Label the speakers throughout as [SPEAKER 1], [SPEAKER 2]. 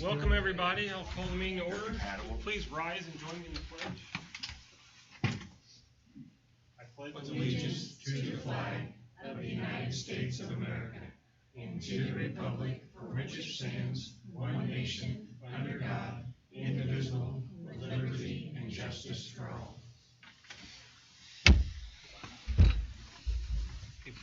[SPEAKER 1] Welcome everybody. I'll call the meeting to order. Please rise and join me in the pledge. I pledge
[SPEAKER 2] allegiance to the flag of the United States of America and to the republic for which it stands, one nation, under God, indivisible, with liberty and justice for all.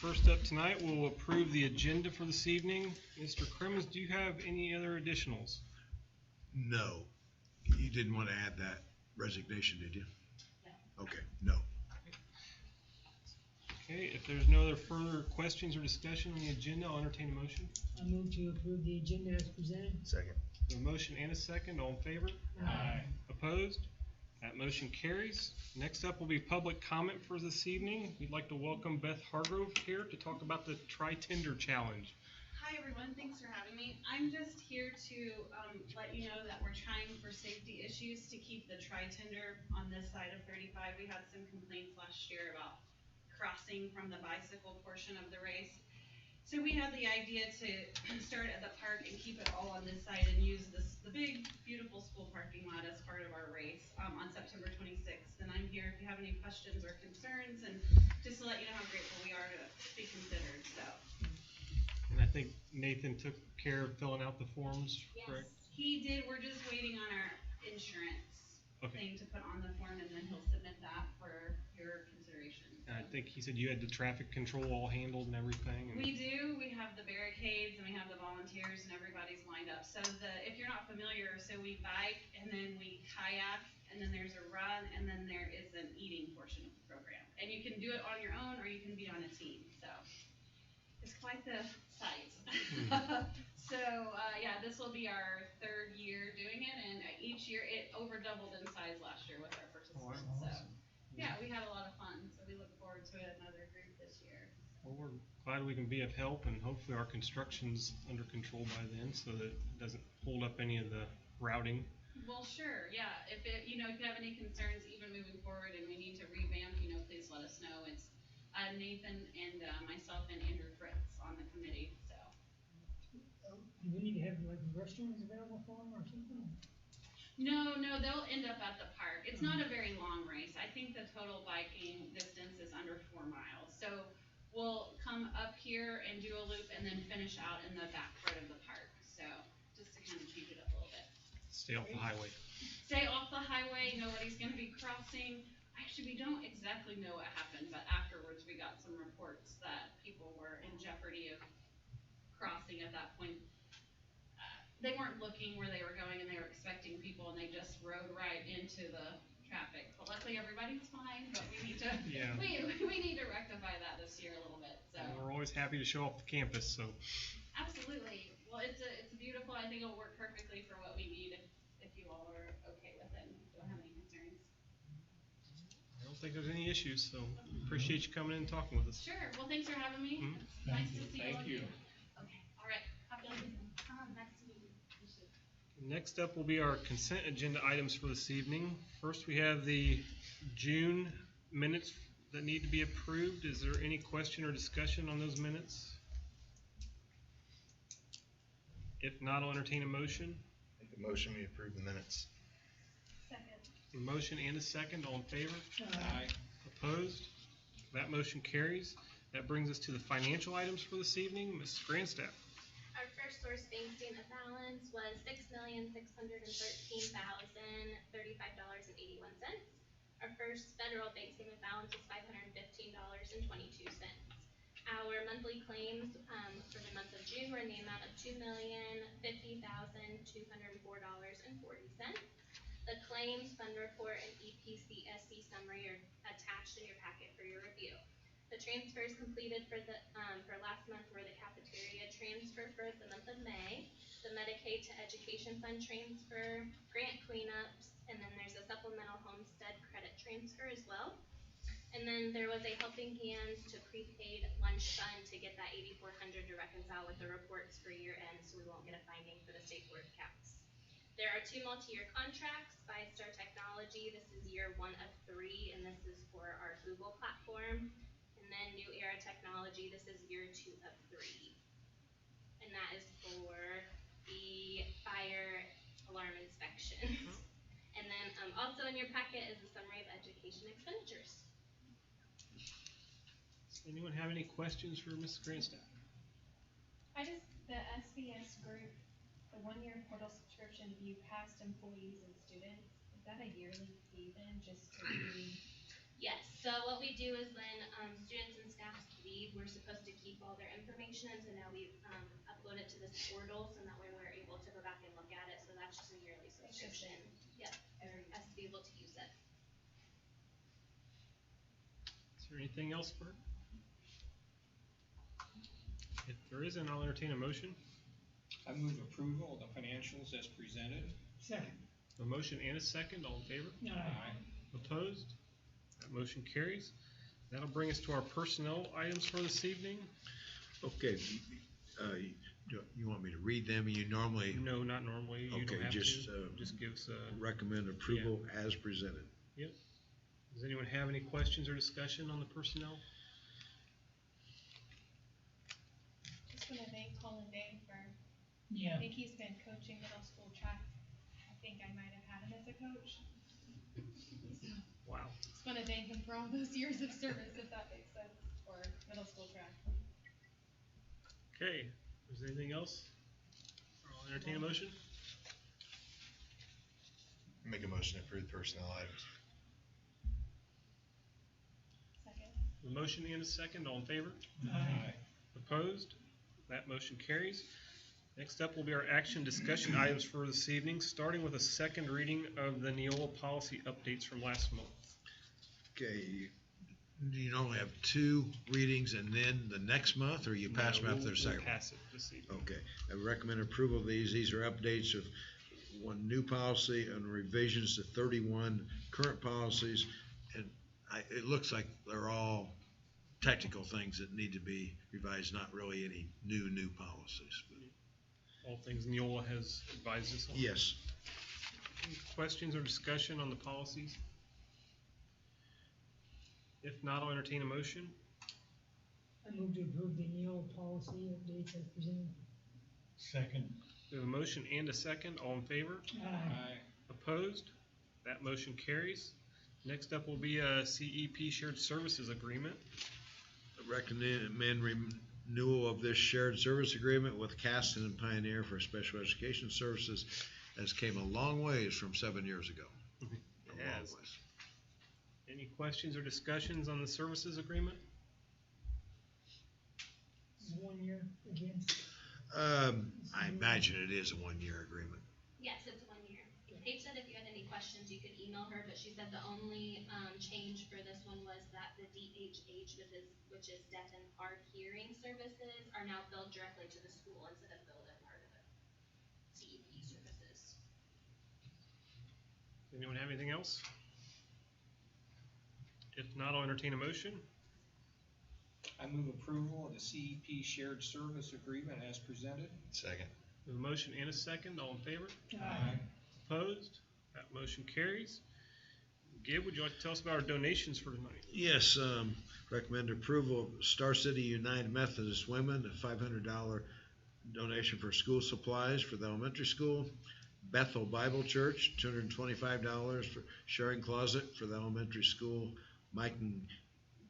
[SPEAKER 1] First up tonight, we'll approve the agenda for this evening. Mr. Crimmins, do you have any other additionals?
[SPEAKER 3] No. You didn't want to add that resignation, did you? No. Okay, no.
[SPEAKER 1] Okay, if there's no other further questions or discussion on the agenda, I'll entertain a motion.
[SPEAKER 4] I move to approve the agenda as presented.
[SPEAKER 3] Second.
[SPEAKER 1] A motion and a second. All in favor?
[SPEAKER 4] Aye.
[SPEAKER 1] Opposed? That motion carries. Next up will be public comment for this evening. We'd like to welcome Beth Hargrove here to talk about the Tri-Tender Challenge.
[SPEAKER 5] Hi everyone, thanks for having me. I'm just here to let you know that we're trying for safety issues to keep the Tri-Tender on this side of 35. We had some complaints last year about crossing from the bicycle portion of the race. So we had the idea to start at the park and keep it all on this side and use the big, beautiful school parking lot as part of our race on September 26th. And I'm here if you have any questions or concerns, and just to let you know how grateful we are to be considered. So.
[SPEAKER 1] And I think Nathan took care of filling out the forms, correct?
[SPEAKER 5] Yes, he did. We're just waiting on our insurance thing to put on the form, and then he'll submit that for your consideration.
[SPEAKER 1] And I think he said you had the traffic control all handled and everything. And
[SPEAKER 5] we do. We have the barricades and we have the volunteers and everybody's lined up. So if you're not familiar, so we bike and then we kayak and then there's a run and then there is an eating portion of the program. And you can do it on your own or you can be on a team. So it's quite the sight. So yeah, this will be our third year doing it, and each year it over doubled in size last year with our participants.
[SPEAKER 1] Oh, wow.
[SPEAKER 5] So yeah, we had a lot of fun. So we look forward to another group this year.
[SPEAKER 1] Well, we're glad we can be of help, and hopefully our construction's under control by then, so that it doesn't hold up any of the routing.
[SPEAKER 5] Well, sure, yeah. If if you have any concerns, even moving forward, and we need to revamp, please let us know. It's Nathan and myself and Andrew Fritz on the committee. So.
[SPEAKER 4] Do we need to have like restrooms available for them or something?
[SPEAKER 5] No, they'll end up at the park. It's not a very long race. I think the total biking distance is under 4 miles. So we'll come up here and do a loop and then finish out in the back part of the park. So just to kind of change it up a little bit.
[SPEAKER 1] Stay off the highway.
[SPEAKER 5] Stay off the highway. Nobody's going to be crossing. Actually, we don't exactly know what happened, but afterwards we got some reports that people were in jeopardy of crossing at that point. They weren't looking where they were going, and they were expecting people, and they just rode right into the traffic. But luckily, everybody's fine. But we need to we need to rectify that this year a little bit. So
[SPEAKER 1] and we're always happy to show off the campus. So
[SPEAKER 5] absolutely. Well, it's beautiful. I think it'll work perfectly for what we need. If you all are okay with it, and don't have any concerns.
[SPEAKER 1] I don't think there's any issues. So appreciate you coming in and talking with us.
[SPEAKER 5] Sure. Well, thanks for having me.
[SPEAKER 1] Mm-hmm.
[SPEAKER 5] It's nice to see
[SPEAKER 2] Thank you.
[SPEAKER 5] Okay. All right. Have a good evening. Nice to meet you.
[SPEAKER 1] Next up will be our consent agenda items for this evening. First, we have the June minutes that need to be approved. Is there any question or discussion on those minutes? If not, I'll entertain a motion.
[SPEAKER 3] Make a motion we approve the minutes.
[SPEAKER 5] Second.
[SPEAKER 1] A motion and a second. All in favor?
[SPEAKER 4] Aye.
[SPEAKER 1] Opposed? That motion carries. That brings us to the financial items for this evening. Ms. Grandstaff.
[SPEAKER 6] Our first source bank statement balance was $6,613,035.81. Our first federal bank statement balance was $515.22. Our monthly claims for the month of June were in the amount of $2,050,204.40. The claims, fund report, and EPCSC summary are attached in your packet for your review. The transfers completed for last month were the cafeteria transfer for the month of May, the Medicaid to Education Fund transfer, grant cleanups, and then there's a supplemental homestead credit transfer as well. And then there was a helping hands to prepaid lunch fund to get that $8,400 to reconcile with the reports for year end, so we won't get a finding for the state board accounts. There are 2 multi-year contracts by Star Technology. This is year 1 of 3, and this is for our Google platform. And then New Era Technology, this is year 2 of 3. And that is for the fire your packet is a summary of education expenditures.
[SPEAKER 1] Does anyone have any questions for Ms. Grandstaff?
[SPEAKER 7] The SBS group, the one-year portal subscription view past employees and students, is that a yearly fee then, just to be?
[SPEAKER 6] Yes, so what we do is when, students and staff leave, we're supposed to keep all their information, so now we, upload it to this portal, so that way we're able to go back and look at it, so that's just a yearly subscription. Yep, everyone has to be able to use it.
[SPEAKER 1] Is there anything else for her? If there isn't, I'll entertain a motion.
[SPEAKER 2] I move approval of the financials as presented.
[SPEAKER 4] Second.
[SPEAKER 1] A motion and a second, all in favor?
[SPEAKER 4] Aye.
[SPEAKER 1] Opposed? That motion carries. That'll bring us to our personnel items for this evening.
[SPEAKER 3] Okay, you want me to read them? You normally
[SPEAKER 1] No, not normally. You
[SPEAKER 3] Okay,
[SPEAKER 1] don't have
[SPEAKER 3] just,
[SPEAKER 1] to. Just give us a.
[SPEAKER 3] recommend approval as presented.
[SPEAKER 1] Yep. Does anyone have any questions or discussion on the personnel?
[SPEAKER 7] Just want to thank Colin Day for,
[SPEAKER 4] Yeah.
[SPEAKER 7] I think he's been coaching middle school track. I think I might have had him as a coach.
[SPEAKER 1] Wow.
[SPEAKER 7] Just want to thank him for all those years of service, if that makes sense, for middle school track.
[SPEAKER 1] Okay. Is there anything else? I'll entertain a motion.
[SPEAKER 8] Make a motion to approve personnel items.
[SPEAKER 7] Second.
[SPEAKER 1] A motion and a second, all in favor?
[SPEAKER 2] Aye.
[SPEAKER 1] Opposed? That motion carries. Next up will be our action discussion items for this evening, starting with a second reading of the Neola policy updates from last month.
[SPEAKER 3] Okay, you normally have 2 readings and then the next month, or you pass them after
[SPEAKER 1] We'll
[SPEAKER 3] the second?
[SPEAKER 1] pass it this evening.
[SPEAKER 3] Okay, I recommend approval of these. These are updates of 1 new policy and revisions to 31 current policies. And it looks like they're all technical things that need to be revised, not really any new policies.
[SPEAKER 1] All things Neola has advised us on.
[SPEAKER 3] Yes,
[SPEAKER 1] Any questions or discussion on the policies? If not, I'll entertain a motion.
[SPEAKER 4] I move to approve the Neola policy updates as presented.
[SPEAKER 2] Second.
[SPEAKER 1] We have a motion and a second. All in favor?
[SPEAKER 2] Aye.
[SPEAKER 1] Opposed? That motion carries. Next up will be a CEP shared services agreement.
[SPEAKER 3] I recommend renewal of this shared service agreement with Caston and Pioneer for special education services, as came a long ways from 7 years ago. A long
[SPEAKER 1] Yes.
[SPEAKER 3] ways.
[SPEAKER 1] Any questions or discussions on the services agreement?
[SPEAKER 4] This is 1 year again.
[SPEAKER 3] I imagine it is a 1-year agreement.
[SPEAKER 6] Yes, it's 1 year. Kate said if you had any questions, you could email her, but she said the only, change for this one was that the DHH, which is Deaf and Hard Hearing Services, are now billed directly to the school instead of billed as part of the CEP services.
[SPEAKER 1] Anyone have anything else? If not, I'll entertain a motion.
[SPEAKER 2] I move approval of the CEP shared service agreement as presented.
[SPEAKER 8] Second.
[SPEAKER 1] We have a motion and a second. All in favor?
[SPEAKER 2] Aye.
[SPEAKER 1] Opposed? That motion carries. Gib, would you like to tell us about our donations for tonight?
[SPEAKER 3] Yes, recommend approval of Star City United Methodist Women, a $500 donation for school supplies for the elementary school. Bethel Bible Church, $225 for sharing closet for the elementary school. Mike and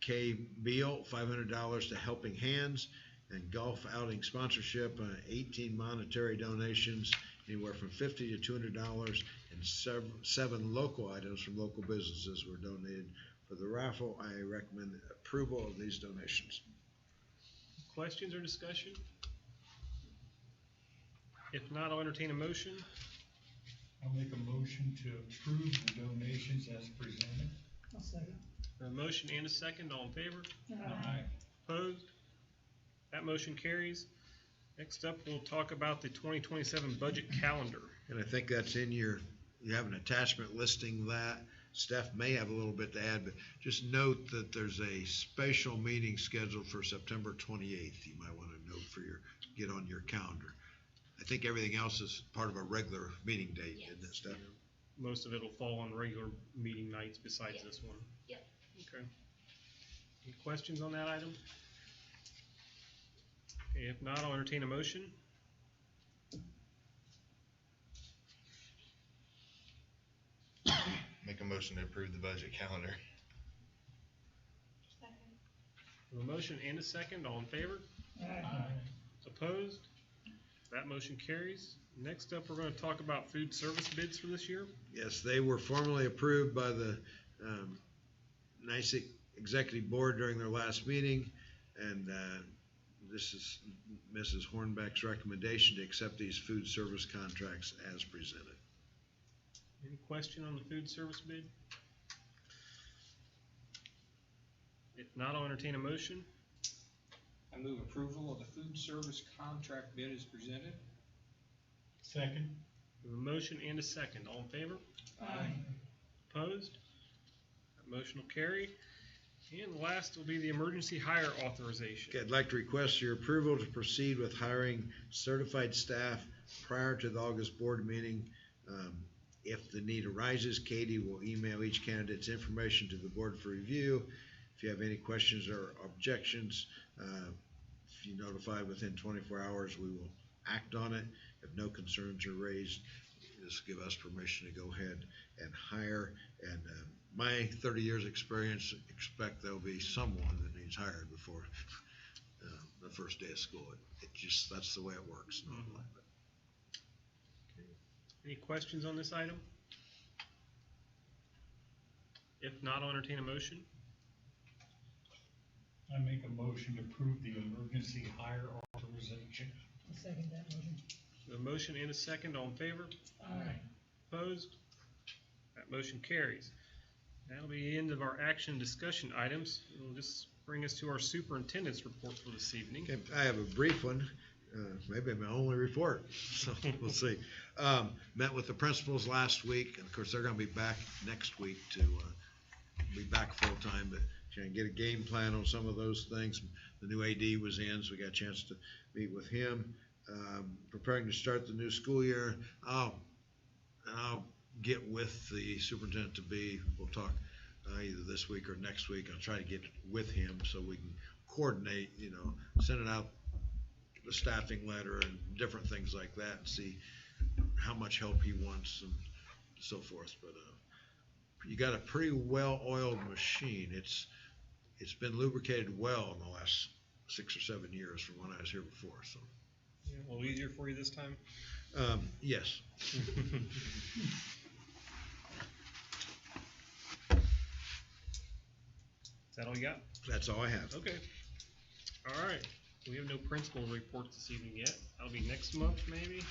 [SPEAKER 3] Kay Beal, $500 to Helping Hands. And golf outing sponsorship, 18 monetary donations, anywhere from $50 to $200, and 7 local items from local businesses were donated for the raffle. I recommend approval of these donations.
[SPEAKER 1] Questions or discussion? If not, I'll entertain a motion.
[SPEAKER 9] I'll make a motion to approve the donations as presented.
[SPEAKER 4] I'll second.
[SPEAKER 1] A motion and a second. All in favor?
[SPEAKER 9] Aye.
[SPEAKER 1] Opposed? That motion carries. Next up, we'll talk about the 2027 budget calendar.
[SPEAKER 3] And I think that's in you have an attachment listing that. Steph may have a little bit to add, but just note that there's a special meeting scheduled for September 28th. You might want to note get on your calendar. I think everything else is part of a regular meeting date, isn't it, Steph?
[SPEAKER 1] Most of it will fall on regular meeting nights besides
[SPEAKER 6] Yep.
[SPEAKER 1] this one.
[SPEAKER 6] Yep.
[SPEAKER 1] Okay. Any questions on that item? Okay, if not, I'll entertain a motion.
[SPEAKER 8] Make make a motion to approve the budget calendar.
[SPEAKER 7] Second.
[SPEAKER 1] A motion and a second, all in favor?
[SPEAKER 4] Aye.
[SPEAKER 1] Opposed? That motion carries. Next up, we're gonna talk about food service bids for this year.
[SPEAKER 3] Yes, they were formally approved by the NICEAG Executive Board during their last meeting, and this is Mrs. Hornbeck's recommendation to accept these food service contracts as presented.
[SPEAKER 1] Any question on the food service bid? If not, I'll entertain a motion.
[SPEAKER 2] I move approval of the food service contract bid as presented.
[SPEAKER 9] Second.
[SPEAKER 1] We have a motion and a second, all in favor?
[SPEAKER 2] Aye.
[SPEAKER 1] Opposed? That motion will carry. And last will be the emergency hire authorization.
[SPEAKER 3] Okay, I'd like to request your approval to proceed with hiring certified staff prior to the August board meeting. If the need arises, Katie will email each candidate's information to the board for review. If you have any questions or objections, if you notify within 24 hours, we will act on it. If no concerns are raised, just give us permission to go ahead and hire. And my 30 years experience, expect there'll be someone that needs hired before the first day of school. It just, that's the way it works normally.
[SPEAKER 1] Any questions on this item? If not, I'll entertain a motion.
[SPEAKER 9] I make a motion to approve the emergency hire authorization.
[SPEAKER 4] I'll second that motion.
[SPEAKER 1] A motion and a second, all in favor?
[SPEAKER 4] Aye.
[SPEAKER 1] Opposed? That motion carries. That'll be the end of our action discussion items. It'll just bring us to our superintendent's report for this evening.
[SPEAKER 3] Okay, I have a brief one, maybe my only report, so we'll see. Met with the principals last week, and of course, they're gonna be back next week to be back full-time, but trying to get a game plan on some of those things. The new AD was in, so we got a chance to meet with him. Preparing to start the new school year. I'll get with the superintendent to be, we'll talk either this week or next week. I'll try to get with him so we can coordinate, sending out the staffing letter and different things like that, and see how much help he wants and so forth. But you got a pretty well-oiled machine. It's been lubricated well in the last 6 or 7 years from when I was here before. So
[SPEAKER 1] A little easier for you this time?
[SPEAKER 3] yes.
[SPEAKER 1] Is that all you got?
[SPEAKER 3] That's all I have.
[SPEAKER 1] Okay. All right. We have no principal reports this evening yet. That'll be next month, maybe?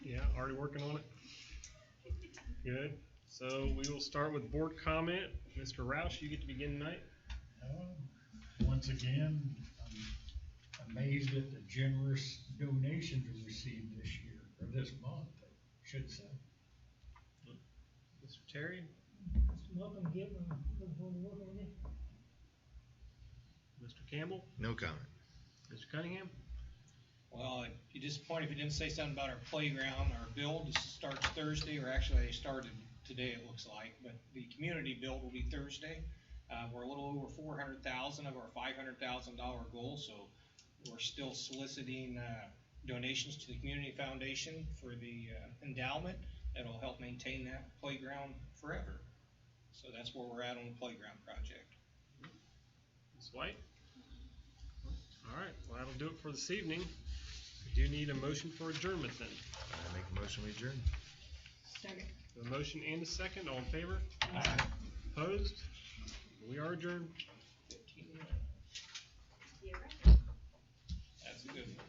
[SPEAKER 1] Yeah, already working on it? Good. So we will start with board comment. Mr. Roush, you get to begin tonight.
[SPEAKER 9] Once again, I'm amazed at the generous donations we received this year, or this month, I should say.
[SPEAKER 1] Mr. Terry?
[SPEAKER 4] Welcome, Gil, look forward to working with you.
[SPEAKER 1] Mr. Campbell?
[SPEAKER 8] No comment.
[SPEAKER 1] Mr. Cunningham?
[SPEAKER 2] Well, I'd be disappointed if you didn't say something about our playground. Our build starts Thursday, or actually they started today, it looks like, but the community build will be Thursday. We're a little over 400,000 of our $500,000 goal, so we're still soliciting donations to the community foundation for the endowment that'll help maintain that playground forever. So that's where we're at on the playground project.
[SPEAKER 1] Ms. White? All right, well, that'll do it for this evening. We do need a motion for adjournment then.
[SPEAKER 8] I make a motion we adjourn.
[SPEAKER 4] Second.
[SPEAKER 1] A motion and a second, all in favor? Opposed? We are adjourned.
[SPEAKER 2] 15 minutes. That's a good one.